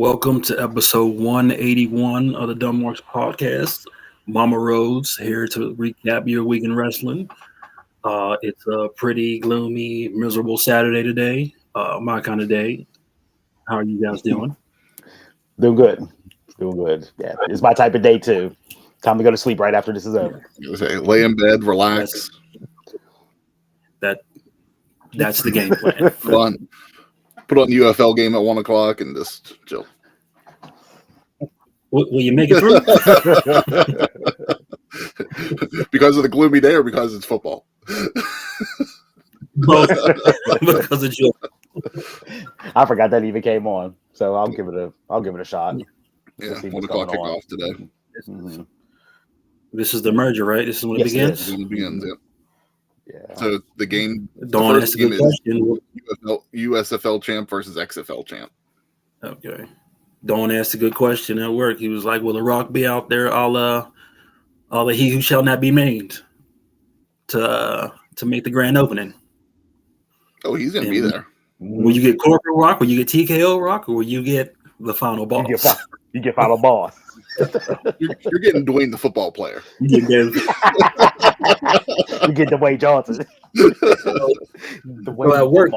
Welcome to episode 181 of the Dumb Marks podcast. Mama Rhodes here to recap your week in wrestling. It's a pretty gloomy, miserable Saturday today. My kind of day. How are you guys doing? Doing good. Yeah, it's my type of day too. Time to go to sleep right after this is over. Lay in bed, relax. That's the game plan. Put on the UFL game at 1 o'clock and just chill. Will you make it through? Because of the gloomy day or because it's football? Both. Because of you. I forgot that even came on, so I'll give it a shot. Yeah, 1 o'clock kickoff today. Mm-hmm. This is the merger, right? This is when it begins. When it begins, yeah. So the game. Don't the ask first a game good is question. USFL champ versus XFL champ. Okay. Don't ask a good question at work. He was like, "Will The Rock be out there? All the he who shall not be named to make the grand opening." Oh, he's gonna be there. Will you get corporate Rock? Will you get TKO Rock? Or will you get the final boss? You get final boss. You're getting Dwayne the football player. You get Dwayne Johnson. Well, at work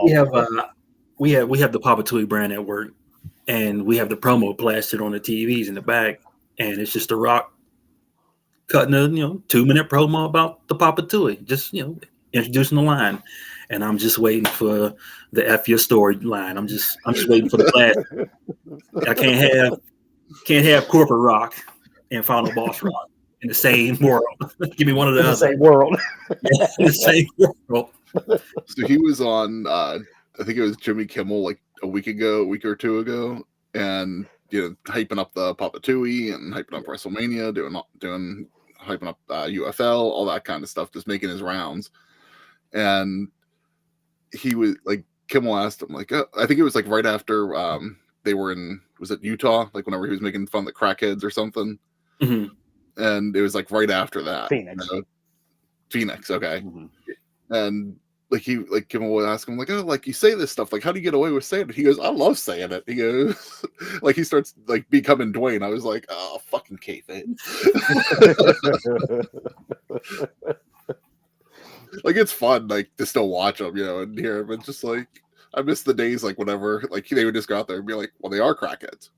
we have the Papa Tui brand at work, and we have the promo plastered on the TVs in the back, and it's just The Rock cutting a 2-minute promo about the Papa Tui, just introducing the line. And I'm just waiting for the F your story line. I'm just waiting for the class. I can't have corporate Rock and final boss Rock in the same world. Give me one of the other. Same world. In the same world. So he was on I think it was Jimmy Kimmel like a week or two ago, and hyping up the Papa Tui and hyping up WrestleMania, doing hyping up UFL, all that kind of stuff, just making his rounds. And he was like, Kimmel asked him, like, I think it was like right after they were in, was it Utah? Like whenever he was making fun of the crackheads or something. Mm-hmm. And it was like right after that. Phoenix, okay. Mm-hmm. And like Kimmel would ask him, like, oh, like you say this stuff, like how do you get away with saying it? He goes, I love saying it. He goes, like he starts like becoming Dwayne. I was like, oh, fucking kayfabe. Like it's fun, like to still watch them, and hear them. It's just like I miss the days, like whenever, like they would just go out there and be like, "Well, they are crackheads."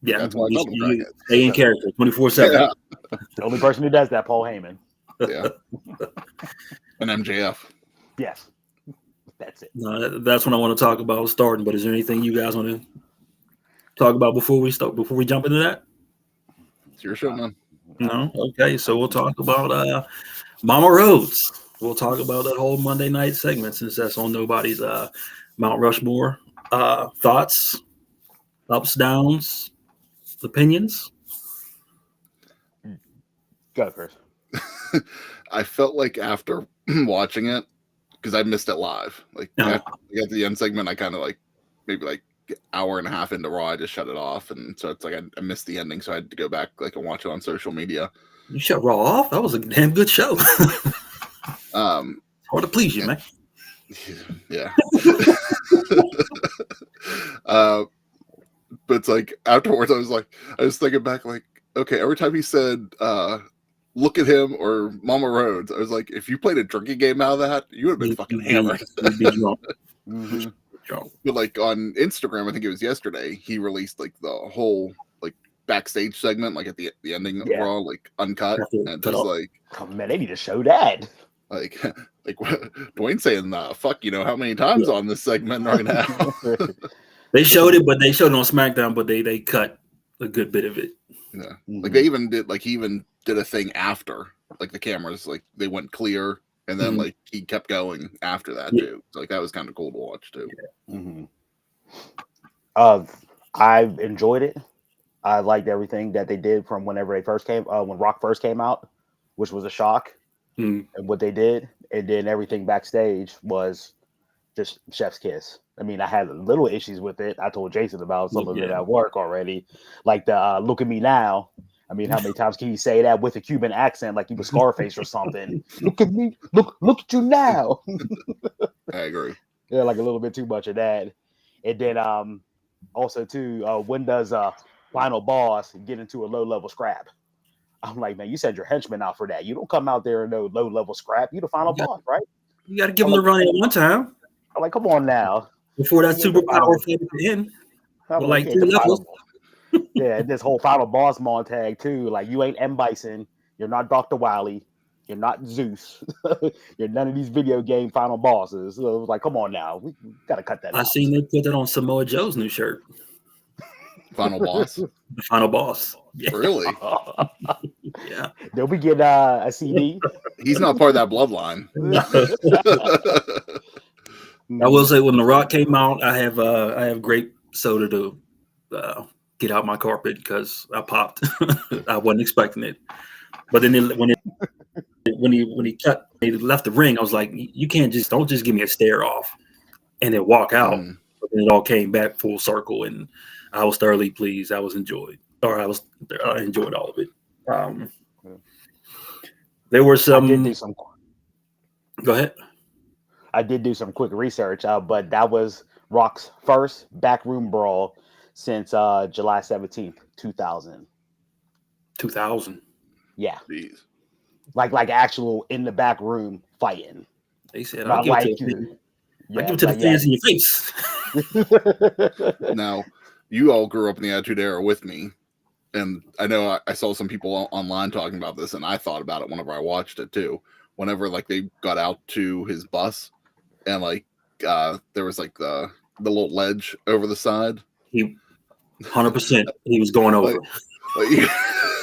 Yeah, that's why I call them crackheads. Stay in character, 24/7. Yeah. The only person who does that, Paul Heyman. Yeah, and MJF. Yes, that's it. No, that's what I want to talk about starting. But is there anything you guys want to talk about before we jump into that? It's your show, man. No, okay. So we'll talk about Mama Rhodes. We'll talk about that whole Monday night segment since that's on nobody's Mount Rushmore. Thoughts, ups, downs, opinions? Go, Chris. I felt like after watching it, because I missed it live. Like at the end segment, I kind of like maybe like hour and a half into Raw, I just shut it off, and so it's like I missed the ending, so I had to go back like and watch it on social media. You shut Raw off? That was a damn good show. Hard to please you, man. Yeah. But it's like afterwards, I was thinking back, like, okay, every time he said, "Look at him" or "Mama Rhodes," I was like, if you played a drinking game out of that, you would have been fucking hammered. You'd be drunk. Mm-hmm. But like on Instagram, I think it was yesterday, he released like the whole like backstage segment, like at the ending of Raw, like uncut, and just like, oh man, they need to show that. Like Dwayne saying, "Fuck, how many times on this segment right now." They showed it, but they showed it on SmackDown, but they cut a good bit of it. Yeah, like he even did a thing after, like the cameras, like they went clear, and then like he kept going after that too. So, like that was kind of cool to watch too. Mm-hmm. I enjoyed it. I liked everything that they did from whenever they first came, when Rock first came out, which was a shock. And what they did, and then everything backstage was just chef's kiss. I mean, I had little issues with it. I told Jason about some of it at work already, like the "look at me now." I mean, how many times can you say that with a Cuban accent, like he was Scarface or something? Look at me, look at you now. I agree. Yeah, like a little bit too much of that. And then Also, too, when does Final Boss get into a low-level scrap? I'm like, man, you send your henchmen out for that. You don't come out there in no low-level scrap. You the Final Boss, right? You got to give I'm them like, the run in one time I'm like, come on now. before that You ain't the final. superpower fight at the end. I'm With like, like you ain't 3 the levels. final. Yeah, this whole Final Boss montage too. Like, you ain't M. Bison. You're not Dr. Wily. You're not Zeus. You're none of these video game final bosses. So it was like, come on now. We got to cut that I out. seen they put that on Samoa Joe's new shirt. Final Boss. The Final Boss. Yeah. Really? Yeah. Did we get a CD? He's not part of that bloodline. I will say when The Rock came out, I have grape soda to get out my carpet because I popped. I wasn't expecting it, but then when he left the ring, I was like, you can't don't just give me a stare off and then walk out. But then it all came back full circle, and I was thoroughly pleased. I enjoyed all of it. There were some. I did do some. Go ahead. I did do some quick research, but that was Rock's first backroom brawl since July 17th, 2000. 2000. Yeah. Jeez. Like actual in the back room fighting. They said, Not I'll like give it to the like, fans in your face. Now, you all grew up in the Attitude Era with me, and I know I saw some people online talking about this, and I thought about it whenever I watched it too. Whenever like they got out to his bus, and like there was like the little ledge over the side. He 100% he was going over. Like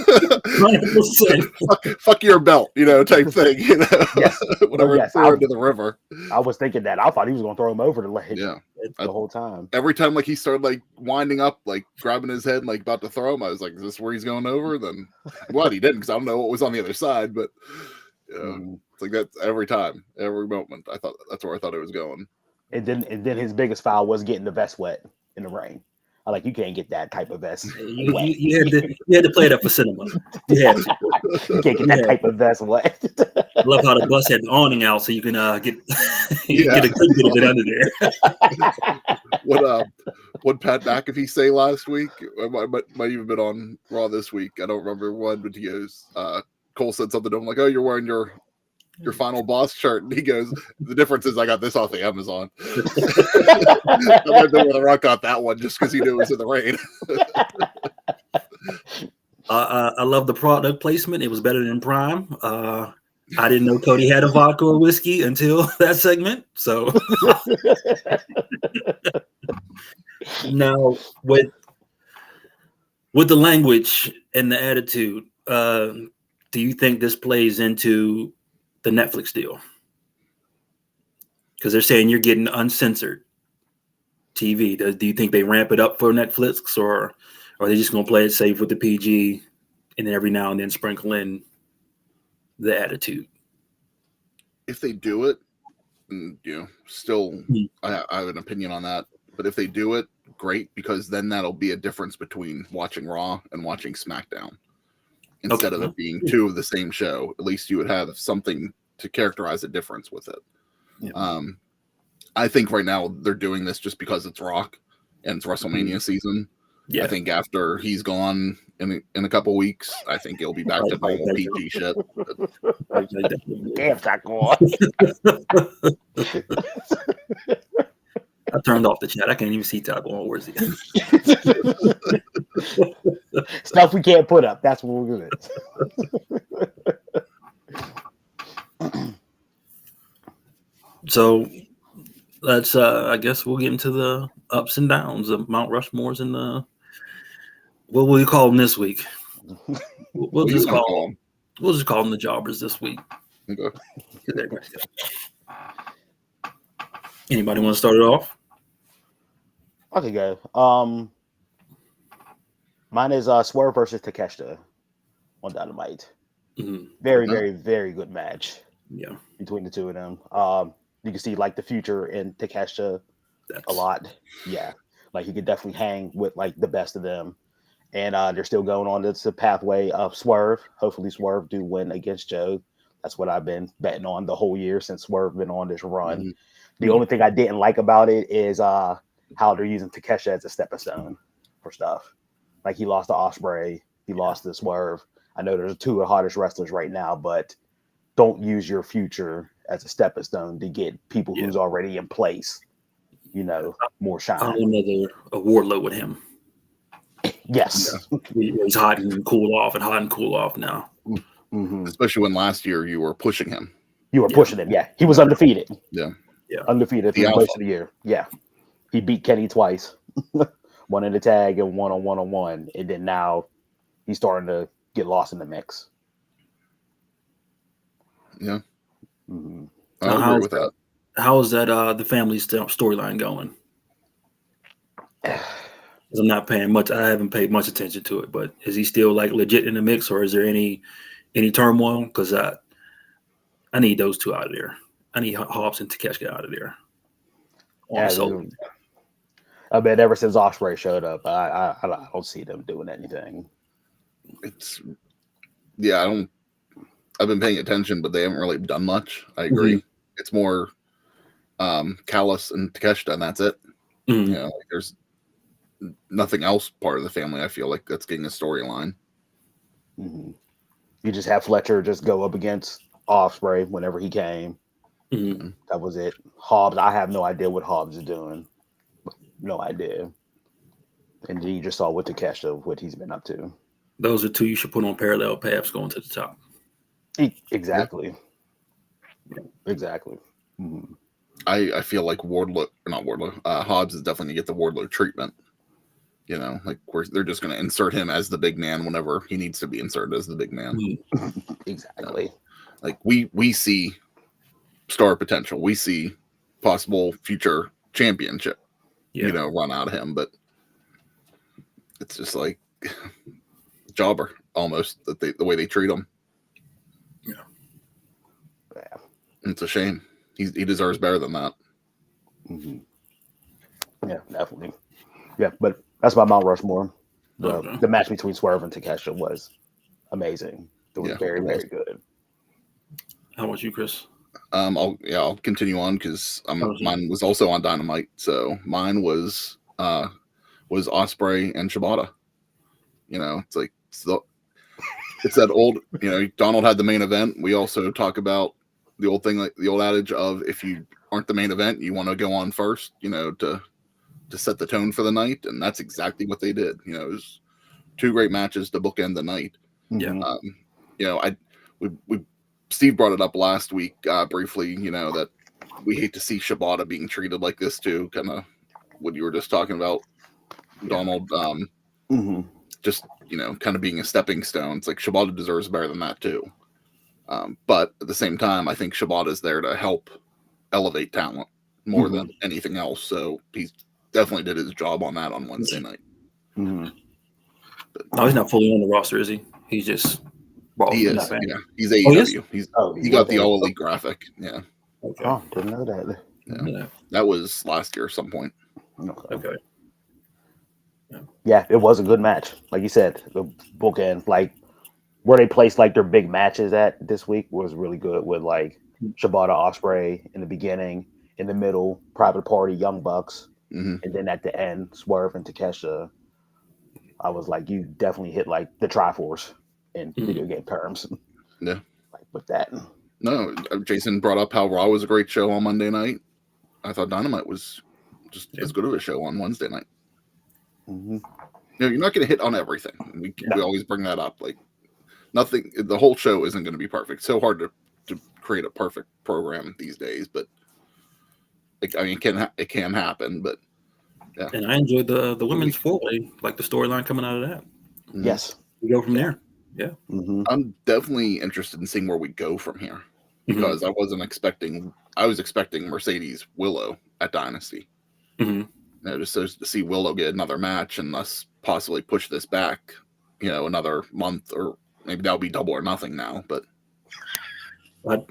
100%. fuck your belt, type thing. Yes. Whenever yes, threw into the river. I was thinking that. I thought he was going to throw him over the ledge. Yeah. The whole time. Every time like he started like winding up, like grabbing his head, and, like about to throw him, I was like, "Is this where he's going over?" Then, well, he didn't because I don't know what was on the other side, but it's like that every time, every moment. I thought that's where I thought it was going. And then his biggest foul was getting the vest wet in the rain. I like, you can't get that type of vest. You had to play that for cinema. You had to. You can't get that type of vest wet. I love how the bus had the awning out so you can get get a good bit of it under there. What Pat McAfee say last week? Might even been on Raw this week. I don't remember when, but he goes, Cole said something to him like, "Oh, you're wearing your Final Boss shirt," and he goes, "The difference is I got this off the Amazon." I might know where The Rock got that one just because he knew it was in the rain. I love the product placement. It was better than Prime. I didn't know Cody had a vodka or whiskey until that segment. So now with the language and the attitude, do you think this plays into the Netflix deal? Because they're saying you're getting uncensored TV. Do you think they ramp it up for Netflix, or are they just going to play it safe with the PG and then every now and then sprinkle in the attitude? If they do it, still, I have an opinion on that. But if they do it, great, because then that'll be a difference between watching Raw and watching SmackDown. Instead of it being two of the same show, at least you would have something to characterize a difference with it. Yeah. I think right now they're doing this just because it's Rock and it's WrestleMania season. Yeah. I think after he's gone in a couple weeks, I think he'll be back to normal PG shit. Damn, Taco. I turned off the chat. I can't even see Taco. Where's he? Stuff we can't put up. That's what we're doing. So let's I guess we'll get into the ups and downs of Mount Rushmore's and the what will you call them this week? We'll just call them the jobbers this week. Okay. Anybody want to start it off? Okay, go. Mine is Swerve versus Takeshita on Dynamite. Mm-hmm. Very, very, very good match. Yeah, between the two of them. You can see like the future in Takeshita a lot. Yeah, like he could definitely hang with like the best of them, and they're still going on this pathway of Swerve. Hopefully, Swerve do win against Joe. That's what I've been betting on the whole year since Swerve been on this run. Mm-hmm. The only thing I didn't like about it is how they're using Takeshita as a stepping stone for stuff. Like he lost to Ospreay, he lost to Swerve. I know there's two of the hottest wrestlers right now, but don't use your future as a stepping stone to get people who's already in place, more shine. I want another Wardlow with him. Yes. He's hot and cool off now. Mm-hmm. Especially when last year you were pushing him. You were pushing him, yeah. He was undefeated. Yeah. Undefeated through most of the year. Yeah. He beat Kenny twice. One in the tag and one on one. And then now he's starting to get lost in the mix. Yeah. Mm-hmm. I agree with that. How is that the family storyline going? I'm not paying much. I haven't paid much attention to it, but is he still like legit in the mix, or is there any turmoil? Because I need those two out of there. I need Hobbs and Takeshita out of there. I bet ever since Ospreay showed up, I don't see them doing anything. I've been paying attention, but they haven't really done much. I agree. Mm-hmm. It's more Callis and Takeshita, and that's it. Mm-hmm. There's nothing else part of the family. I feel like that's getting a storyline. Mm-hmm. You just have Fletcher just go up against Ospreay whenever he came. Mm-hmm. That was it. Hobbs, I have no idea what Hobbs is doing. No idea. And you just saw with Takeshita what he's been up to. Those are two you should put on parallel paths going to the top. Exactly. Yeah. Exactly. Mm-hmm. I feel like Hobbs is definitely going to get the Wardlow treatment. They're just going to insert him as the big man whenever he needs to be inserted as the big man. Exactly. We see star potential. We see possible future championship, run out of him. But it's just like jobber almost the way they treat him. Yeah. It's a shame. He deserves better than that. Mm-hmm. Yeah, definitely. Yeah, but that's my Mount Rushmore. The match between Swerve and Takeshita was amazing. It was very, very good. How about you, Chris? I'll continue on because mine was also on Dynamite. So mine was Ospreay and Shibata. It's that old. Donald had the main event. We also talk about the old thing, like the old adage of if you aren't the main event, you want to go on first. To set the tone for the night, and that's exactly what they did. It was two great matches to bookend the night. Yeah. Steve brought it up last week briefly. That we hate to see Shibata being treated like this too. Kind of what you were just talking about, Donald. Just kind of being a stepping stone. It's like Shibata deserves better than that too. But at the same time, I think Shibata's there to help elevate talent more than anything else. So he's definitely did his job on that on Wednesday night. Mm-hmm. No, he's not fully on the roster, is he? He's just he is. Yeah, he's AEW. He got the All Elite graphic. Yeah. Okay. Oh, didn't know that. Yeah. That was last year at some point. Okay. Yeah, it was a good match. Like you said, the bookend, like where they placed like their big matches at this week was really good with like Shibata Ospreay in the beginning, in the middle, Private Party, Young Bucks. Mm-hmm. And then at the end, Swerve and Takeshita. I was like, you definitely hit like the Triforce in video game terms. Yeah. Like with that. No, Jason brought up how Raw was a great show on Monday night. I thought Dynamite was just as good of a show on Wednesday night. Mm-hmm. You're not going to hit on everything. We always bring that up. Like nothing, the whole show isn't going to be perfect. It's so hard to create a perfect program these days, but it can happen, but yeah. And I enjoyed the women's four-way, like the storyline coming out of that. Yes, we go from there. Yeah, I'm definitely interested in seeing where we go from here because I was expecting Mercedes Willow at Dynasty. Just to see Willow get another match and us possibly push this back, another month, or maybe that'll be Double or Nothing now. But I'd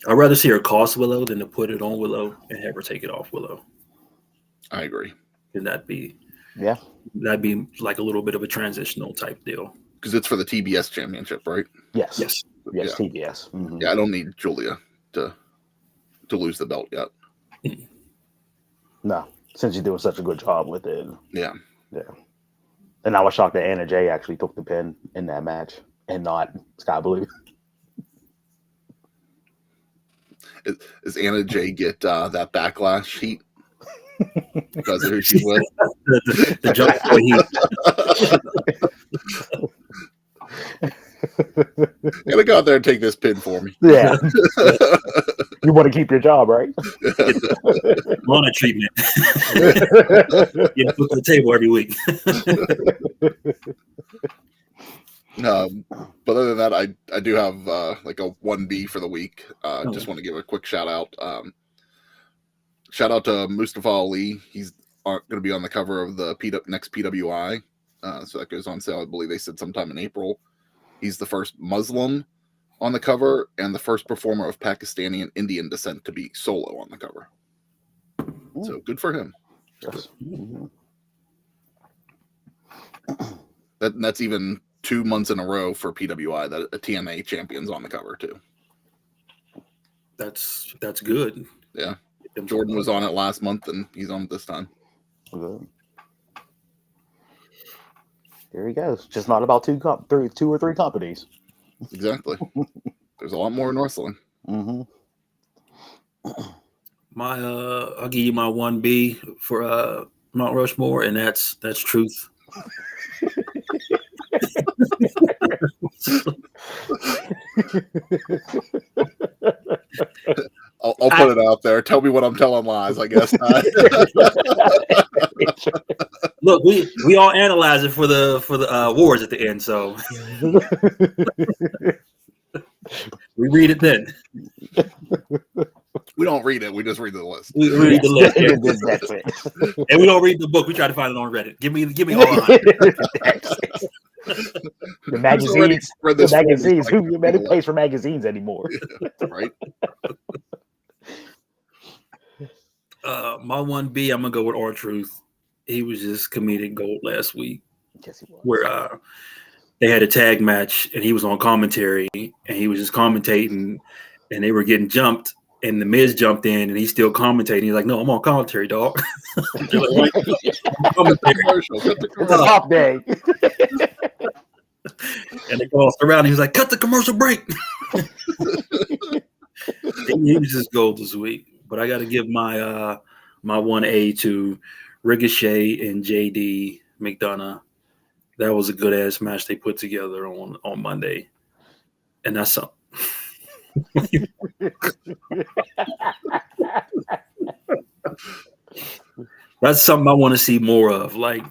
rather see her cost Willow than to put it on Willow and have her take it off Willow. I agree. And that'd be like a little bit of a transitional type deal. Because it's for the TBS championship, right? Yes, TBS. Mm-hmm. Yeah, I don't need Julia to lose the belt yet. No, Since you're doing such a good job with it. Yeah. And I was shocked that Anna Jay actually took the pin in that match and not Sky Blue. Does Anna Jay get that backlash heat? Because of who she's with? the jump boy Gotta go out there and take this pin for me. Yeah. You want to keep your job, right? Lana treatment. Get put to the table every week. But other than that, I do have like a 1B for the week. Just want to give a quick shout out. Shout out to Mustafa Ali. He's going to be on the cover of the next PWI. So that goes on sale, I believe they said sometime in April. He's the first Muslim on the cover and the first performer of Pakistani and Indian descent to be solo on the cover. So good for him. Yes. That's even 2 months in a row for PWI that a TNA champion's on the cover too. That's good. Yeah. Jordan was on it last month and he's on it this time. Okay. There he goes. Just not about two or three companies. Exactly. There's a lot more in wrestling. Mm-hmm. I'll give you my 1B for Mount Rushmore, and that's Truth. I'll put it out there. Tell me what I'm telling lies, I guess. Look, we all analyze it for the awards at the end, so we read it then. We don't read it. We just read the list. We read the list, yeah. That's it. And we don't read the book. We try to find it on Reddit. Give me all the the magazines. The magazines. Who pays for magazines anymore? Right. My 1B, I'm gonna go with R-Truth. He was just comedic gold last week. Yes, he was. Where they had a tag match and he was on commentary and he was just commentating and they were getting jumped and the Miz jumped in and he's still commentating. He's like, "No, I'm on commentary, dog." Like, It's a top day. And they crossed around. He was like, "Cut the commercial break." He was just gold this week. But I got to give my 1A to Ricochet and JD McDonagh. That was a good ass match they put together on Monday, and that's something. That's something I want to see more of. Like,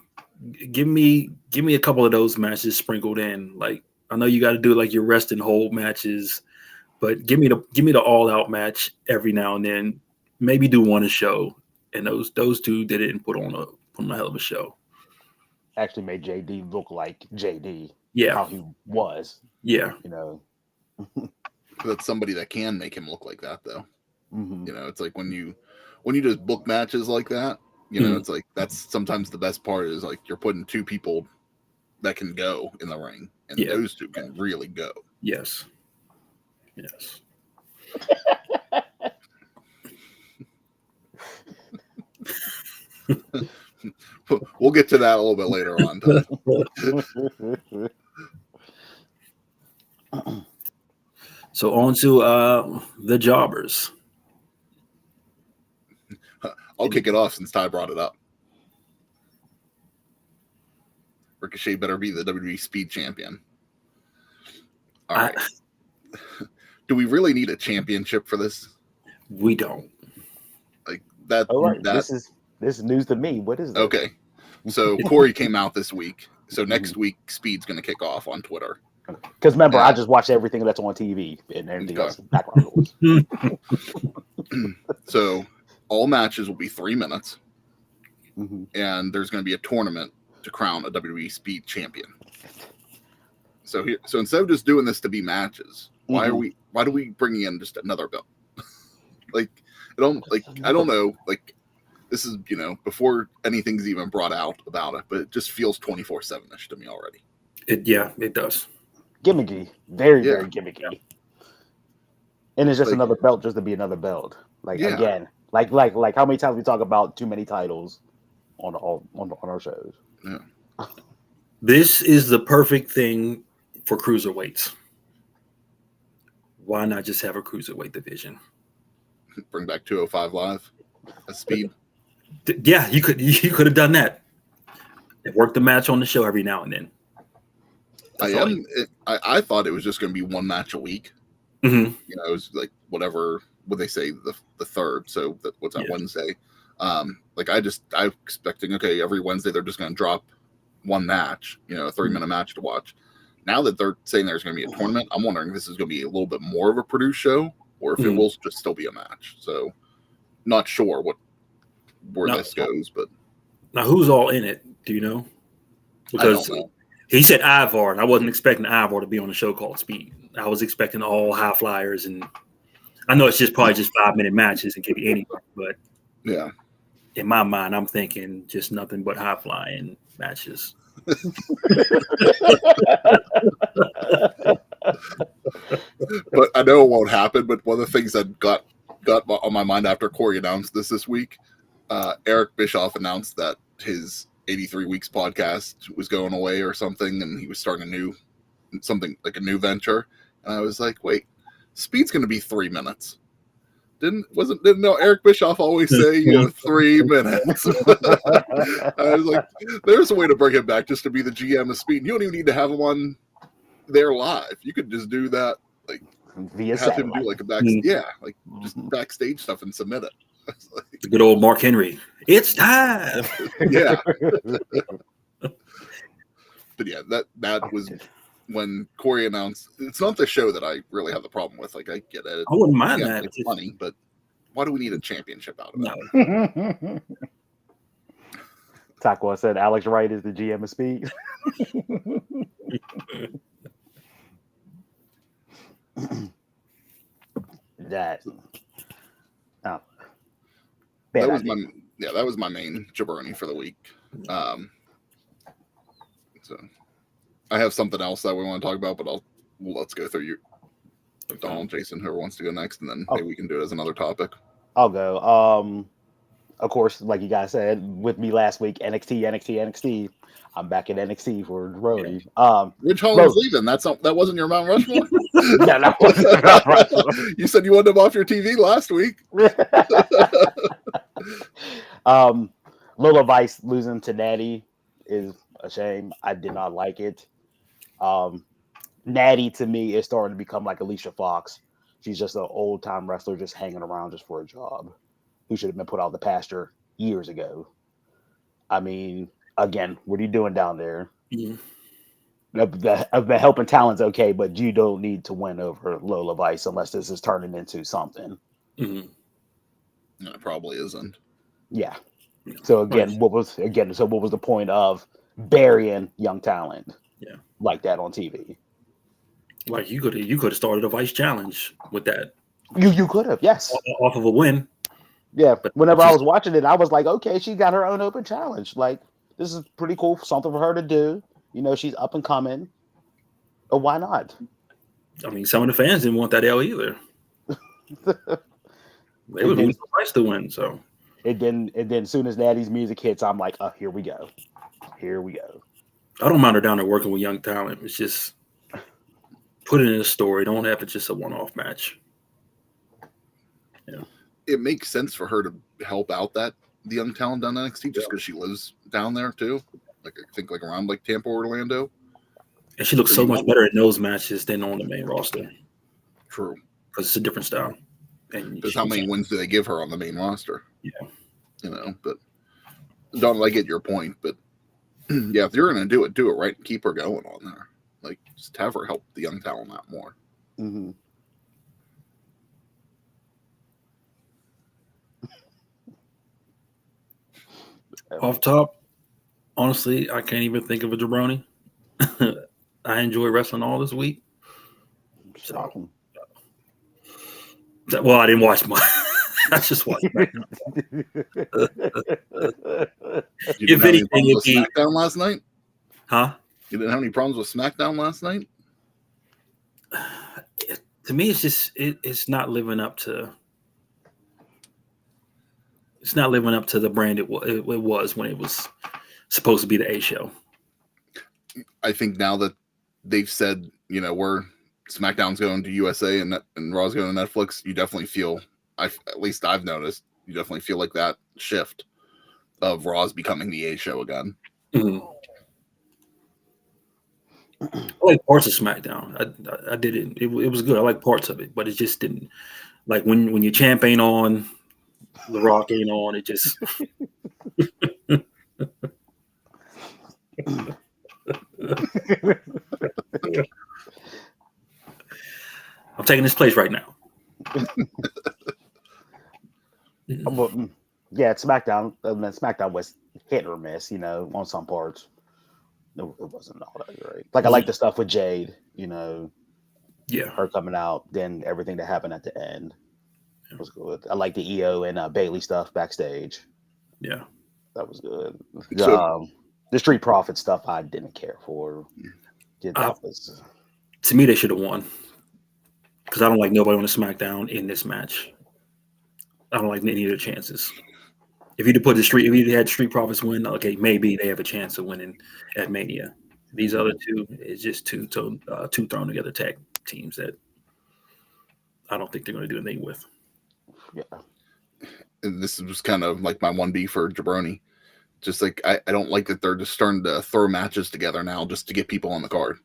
give me a couple of those matches sprinkled in. Like, I know you got to do like your rest and hold matches, but give me the all out match every now and then. Maybe do one a show, and those two didn't put on a hell of a show. Actually made JD look like JD. Yeah, how he was. Yeah, you know. That's somebody that can make him look like that, though. Mm-hmm. You know, it's like when you just book matches like that. You know, it's like that's sometimes the best part is like you're putting two people that can go in the ring, and those two can really go. Yes. We'll get to that a little bit later on. So on to the jobbers. I'll kick it off since Ty brought it up. Ricochet better be the WWE Speed Champion. All right. Do we really need a championship for this? We don't. Like that. All right. This is news to me. What is that? Okay. So Corey came out this week. So next week, Speed's going to kick off on Twitter. Because remember, I just watch everything that's on TV and everything else. Background noise. So all matches will be 3 minutes, and there's going to be a tournament to crown a WWE Speed champion. So instead of just doing this to be matches, why do we bring in just another belt? I don't know. Like, this is, before anything's even brought out about it, but it just feels 24/7-ish to me already. It does. Gimmicky. Very, very gimmicky. And it's just another belt just to be another belt. Like, again, Like how many times we talk about too many titles on our shows? Yeah. This is the perfect thing for cruiserweights. Why not just have a cruiserweight division? Bring back 205 Live at speed. Yeah, you could have done that. Work the match on the show every now and then. I thought it was just going to be one match a week. Mm-hmm. You know, it was like whatever would they say the third. So what's that, Wednesday? Like I'm expecting, okay, every Wednesday they're just going to drop one match, you know, a 3-minute match to watch. Now that they're saying there's going to be a tournament, I'm wondering if this is going to be a little bit more of a produced show or if it will just still be a match. So not sure where this goes, but now who's all in it? Do you know? Because I don't know. He said Ivar, and I wasn't expecting Ivar to be on a show called Speed. I was expecting all high flyers, and I know it's probably just 5-minute matches and can be anybody, but yeah, in my mind, I'm thinking just nothing but high flying matches. But I know it won't happen. But one of the things that got on my mind after Corey announced this week, Eric Bischoff announced that his 83 Weeks podcast was going away or something, and he was starting a new venture. And I was like, wait, Speed's going to be 3 minutes. Didn't know Eric Bischoff always say 3 minutes? I was like, there's a way to bring him back just to be the GM of Speed. You don't even need to have him on there live. You could just do that, like via have satellite. him do like just backstage stuff and submit it. Like, the good old Mark Henry. It's time. Yeah. But yeah, that was when Corey announced. It's not the show that I really have the problem with. Like I get it. I wouldn't mind that. It's funny, but why do we need a championship out of it? No. Taco said Alex Wright is the GM of Speed. That was my main jabroni for the week. So I have something else that we want to talk about, but let's go through you, Donald, Jason, whoever wants to go next, and then maybe we can do it as another topic. I'll go. Of course, like you guys said with me last week, NXT. I'm back at NXT for Rhodes. Ridge Holland's leaving. That wasn't your Mount Rushmore? Yeah, that wasn't Mount Rushmore. You said you wanted him off your TV last week. Lola Vice losing to Natty is a shame. I did not like it. Natty to me is starting to become like Alicia Fox. She's just an old time wrestler just hanging around just for a job, who should have been put out of the pasture years ago. I mean, again, what are you doing down there? Mm-hmm. The helping talent's okay, but you don't need to win over Lola Vice unless this is turning into something. Mm-hmm. No, it probably isn't. Yeah. So again, what was the point of burying young talent? Yeah, like that on TV. Like you could have started a Vice challenge with that. You could have, yes, off of a win. Yeah, but whenever I was watching it, I was like, okay, she got her own open challenge. Like, this is pretty cool, something for her to do. You know, she's up and coming. But why not? I mean, some of the fans didn't want that L either. They would lose the Vice to win. So it then as soon as Natty's music hits, I'm like, oh, here we go. I don't mind her down there working with young talent. It's just put it in a story. Don't have it just a one-off match. Yeah. It makes sense for her to help out the young talent down NXT just because she lives down there too. Like I think like around like Tampa, Orlando. And she looks so much better in those matches than on the main roster. True. Because it's a different style. Because how many wins do they give her on the main roster? Yeah. You know, but Donald, I get your point, but yeah, if you're going to do it right and keep her going on there. Like, just have her help the young talent out more. Mm-hmm. Off top, honestly, I can't even think of a jabroni. I enjoy wrestling all this week. So, well, I didn't watch much. I just watched. If anything, with SmackDown last night, huh? You didn't have any problems with SmackDown last night? To me, it's just it's not living up to it's not living up to the brand it was when it was supposed to be the A show. I think now that they've said, we're SmackDown's going to USA and Raw's going to Netflix, you definitely feel, at least I've noticed, you definitely feel like that shift of Raw's becoming the A show again. Mm-hmm. I like parts of SmackDown. I did it. It was good. I like parts of it, but it just didn't. Like when your champ ain't on, The Rock ain't on. It just. I'm taking this place right now. Yeah, SmackDown. SmackDown was hit or miss, on some parts. It wasn't all that great. Like I like the stuff with Jade, Yeah, her coming out, then everything that happened at the end was good. I like the EO and Bailey stuff backstage. Yeah, that was good. The Street Profit stuff I didn't care for. To me, they should have won because I don't like nobody on the SmackDown in this match. I don't like any of their chances. If you had Street Profits win, okay, maybe they have a chance of winning at Mania. These other two is just two thrown together tag teams that I don't think they're going to do anything with. Yeah, and this was kind of like my 1B for Jabroni. Just like I don't like that they're just starting to throw matches together now just to get people on the card.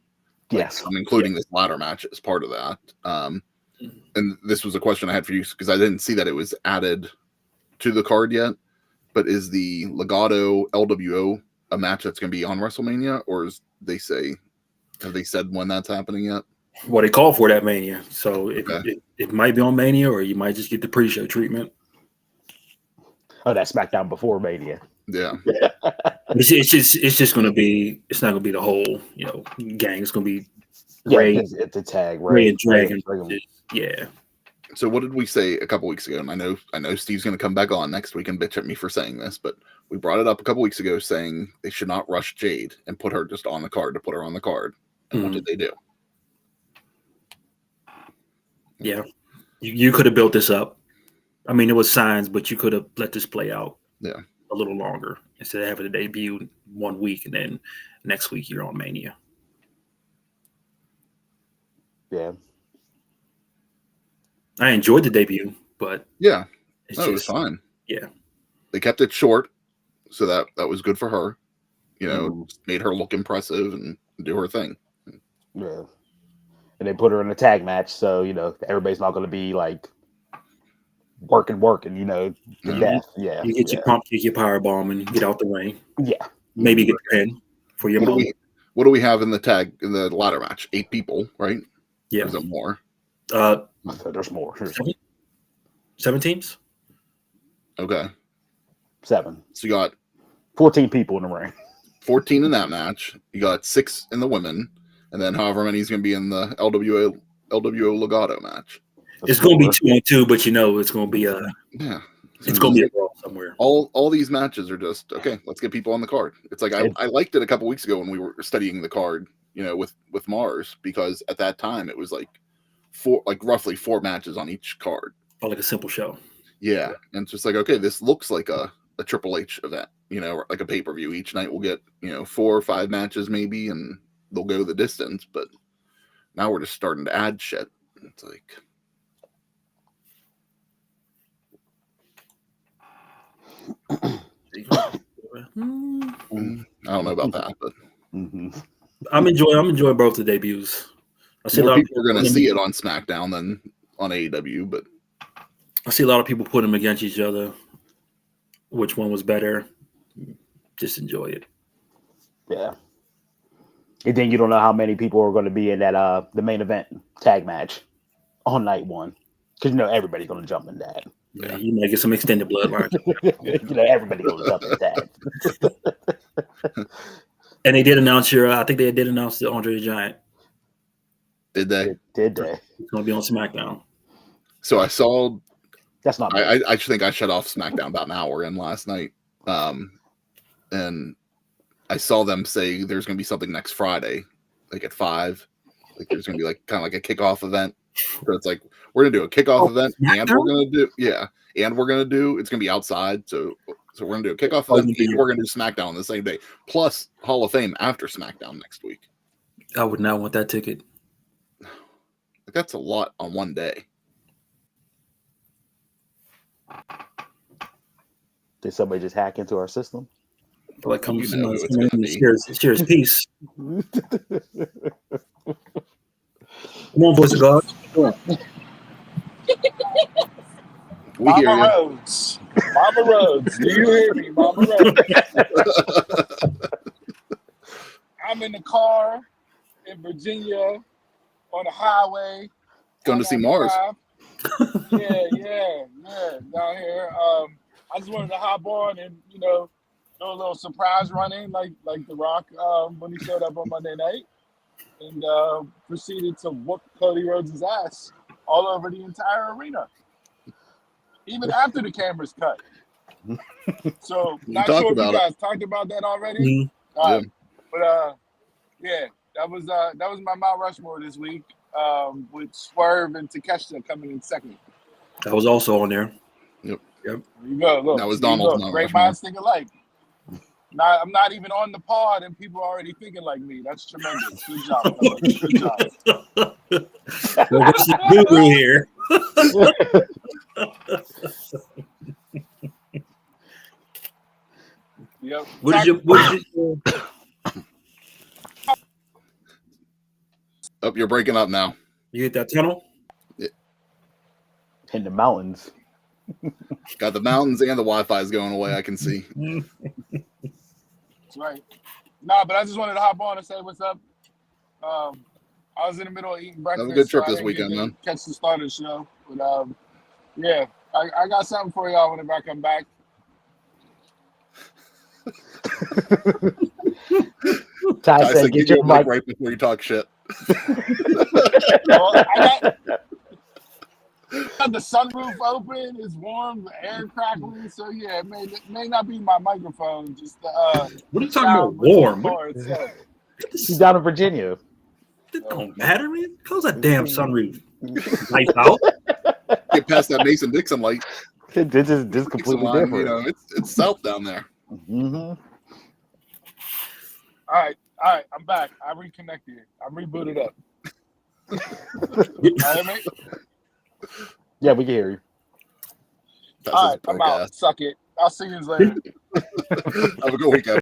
Yes, I'm including this ladder match as part of that. And this was a question I had for you because I didn't see that it was added to the card yet. But is the Legado LWO a match that's going to be on WrestleMania, or have they said when that's happening yet? Well, they called for that Mania, so it might be on Mania, or you might just get the pre-show treatment. Oh, that's SmackDown before Mania. Yeah. It's just going to be. It's not going to be the whole gang. It's going to be Ray. It's a tag. Ray and Dragon. Yeah. So what did we say a couple weeks ago? And I know Steve's going to come back on next week and bitch at me for saying this, but we brought it up a couple weeks ago saying they should not rush Jade and put her just on the card to put her on the card. And what did they do? Yeah. You could have built this up. I mean, it was signs, but you could have let this play out a little longer instead of having a debut 1 week and then next week you're on Mania. Yeah. I enjoyed the debut, but it was fine. Yeah, they kept it short, so that was good for her. Made her look impressive and do her thing. Yeah, and they put her in a tag match, so everybody's not going to be like working, to death. Yeah, you get your pump, you get your power bomb, and get out the ring. Yeah, maybe get the pin for your mom. What do we have in the ladder match? 8 people, right? Yeah, or is it more? There's more. 7 teams. Okay. 7. So you got 14 people in the ring. 14 in that match. You got 6 in the women, and then however many is going to be in the LWO Legado match. It's going to be 2-on-2, but it's going to be it's going to be a brawl somewhere. All these matches are just okay. Let's get people on the card. It's like I liked it a couple weeks ago when we were studying the card, with Mars, because at that time it was like roughly 4 matches on each card. Oh, like a simple show. Yeah, and it's just like, okay, this looks like a Triple H event, like a pay-per-view. Each night we'll get 4 or 5 matches maybe, and they'll go the distance. But now we're just starting to add shit. It's like, I don't know about that, but I'm enjoying both the debuts. I see more people are going to see it on SmackDown than on AEW, but I see a lot of people put them against each other. Which one was better? Just enjoy it. Yeah. And then you don't know how many people are going to be in that the main event tag match on night 1, because everybody's going to jump in that. Yeah, you might get some extended bloodline. Everybody's going to jump in that. And they did announce I think they did announce the Andre the Giant. Did they? Did they? It's going to be on SmackDown. So I saw. That's not. I think I shut off SmackDown about an hour in last night, and I saw them say there's going to be something next Friday, like at 5. Like there's going to be like kind of like a kickoff event So it's like we're gonna do a kickoff event, and SmackDown? we're gonna do it's gonna be outside. So we're gonna do a kickoff event, and we're gonna do SmackDown on the same day, plus Hall of Fame after SmackDown next week. I would not want that ticket. Like, that's a lot on one day. Did somebody just hack into our system? Like, come You know who it's in gonna and be. shares peace. Come on, boys and girls. We hear Mama you. Rhodes. Mama Rhodes. Do you hear me, Mama Rhodes? I'm in the car in Virginia on the highway. Going to see Mars. Yeah, down here. I just wanted to hop on and, do a little surprise run-in like The Rock when he showed up on Monday night, and proceeded to whoop Cody Rhodes' ass all over the entire arena, even after the cameras cut. So not sure if you guys talked about that already. Mm-hmm. But that was my Mount Rushmore this week, with Swerve and Takeshita coming in second. That was also on there. Yep. There you go. Look, that was Donald's Mount Great Rushmore. minds think alike. I'm not even on the pod, and people are already thinking like me. That's tremendous. Good job, fellas. Good job. Well, what's the guru here? Yep. What did you Oh, you're breaking up now. You hit that tunnel? In the mountains. Got the mountains and the Wi-Fi is going away. I can see. That's right. Nah, but I just wanted to hop on and say what's up. I was in the middle of eating breakfast. Have a good trip so this weekend, man. Catch the start of the show. But I got something for y'all whenever I come back. Ty said, get your mic right before you talk shit. Well, I got the sunroof open. It's warm, the air crackling. So yeah, it may not be my microphone. Just what are you talking about? Warm? She's down in Virginia. It don't matter, man. Close that damn sunroof. Lights out. Get past that Mason Dixon light. This is completely line, different. It's south down there. Mm-hmm. All right, I'm back. I reconnected. I'm rebooted up. Hear me? Yeah, we can hear you. All right, I'm out. Suck it. I'll see you later. Have a good weekend.